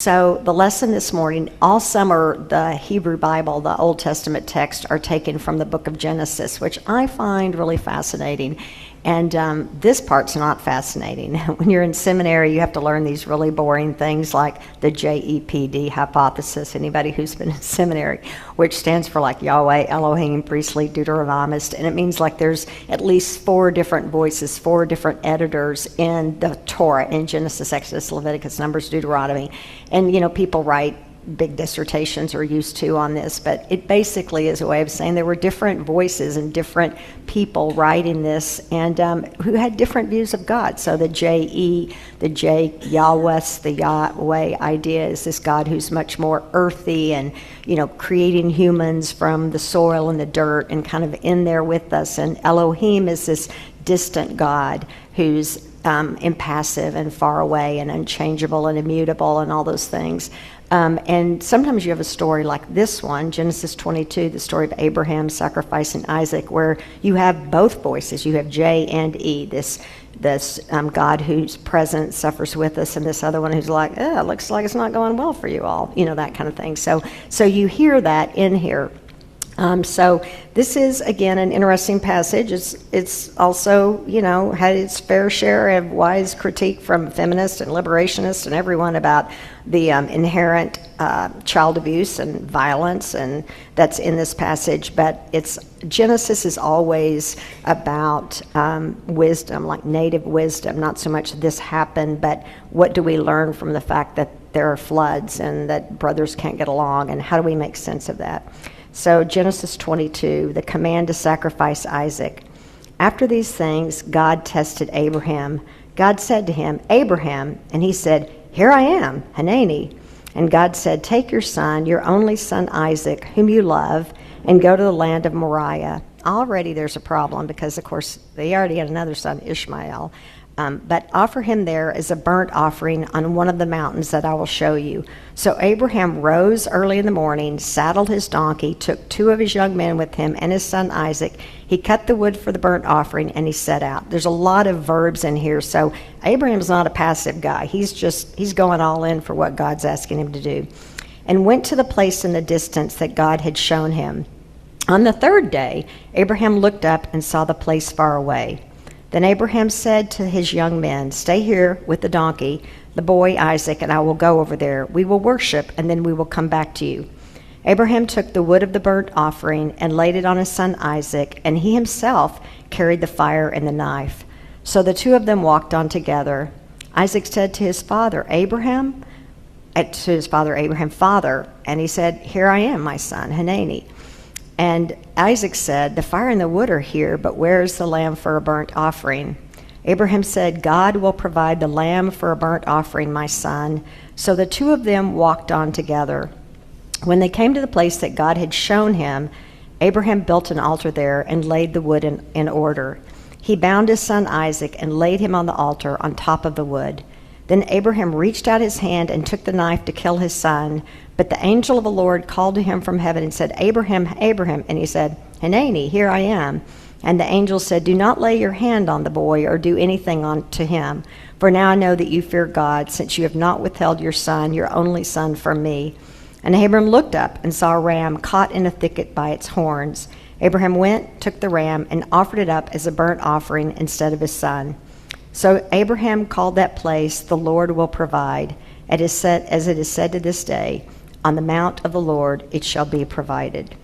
So the lesson this morning, all summer, the Hebrew Bible, the Old Testament text, are taken from the book of Genesis, which I find really fascinating. And this part's not fascinating. When you're in seminary, you have to learn these really boring things like the JEPD hypothesis, anybody who's been in seminary, which stands for like Yahweh, Elohim, Priestly, Deuteronomist. And it means like there's at least 4 different voices, 4 different editors in the Torah, in Genesis, Exodus, Leviticus, Numbers, Deuteronomy. And, you know, people write big dissertations are used to on this, but it basically is a way of saying there were different voices and different people writing this, and who had different views of God. So the Yahweh, the Yahweh idea is this God who's much more earthy and, you know, creating humans from the soil and the dirt and kind of in there with us. And Elohim is this distant God who's impassive and far away and unchangeable and immutable and all those things. And sometimes you have a story like this one, Genesis 22, the story of Abraham sacrificing Isaac, where you have both voices. You have J and E, this God whose presence suffers with us, and this other one who's like, it looks like it's not going well for you all, you know, that kind of thing. So you hear that in here. So this is, again, an interesting passage. It's also, you know, had its fair share of wise critique from feminists and liberationists and everyone about the inherent child abuse and violence, and that's in this passage. But Genesis is always about wisdom, like native wisdom, not so much this happened, but what do we learn from the fact that there are floods and that brothers can't get along, and how do we make sense of that? So Genesis 22, the command to sacrifice Isaac. After these things, God tested Abraham. God said to him, Abraham, and he said, Here I am, Hanani. And God said, Take your son, your only son Isaac, whom you love, and go to the land of Moriah. Already there's a problem because, of course, they already had another son, Ishmael. But offer him there as a burnt offering on one of the mountains that I will show you. So Abraham rose early in the morning, saddled his donkey, took 2 of his young men with him and his son Isaac. He cut the wood for the burnt offering, and he set out. There's a lot of verbs in here, so Abraham's not a passive guy. He's going all in for what God's asking him to do. And went to the place in the distance that God had shown him. On the 3rd day, Abraham looked up and saw the place far away. Then Abraham said to his young men, Stay here with the donkey, the boy Isaac, and I will go over there. We will worship, and then we will come back to you. Abraham took the wood of the burnt offering and laid it on his son Isaac, and he himself carried the fire and the knife. So the 2 of them walked on together. Isaac said to his father Abraham, Father, and he said, Here I am, my son, Hanani. And Isaac said, The fire and the wood are here, but where is the lamb for a burnt offering? Abraham said, God will provide the lamb for a burnt offering, my son. So the 2 of them walked on together. When they came to the place that God had shown him, Abraham built an altar there and laid the wood in order. He bound his son Isaac and laid him on the altar on top of the wood. Then Abraham reached out his hand and took the knife to kill his son. But the angel of the Lord called to him from heaven and said, Abraham, Abraham. And he said, Hanani, here I am. And the angel said, Do not lay your hand on the boy or do anything to him. For now I know that you fear God, since you have not withheld your son, your only son, from me. And Abraham looked up and saw a ram caught in a thicket by its horns. Abraham went, took the ram, and offered it up as a burnt offering instead of his son. So Abraham called that place, The Lord Will Provide. As it is said to this day, On the mount of the Lord it shall be provided.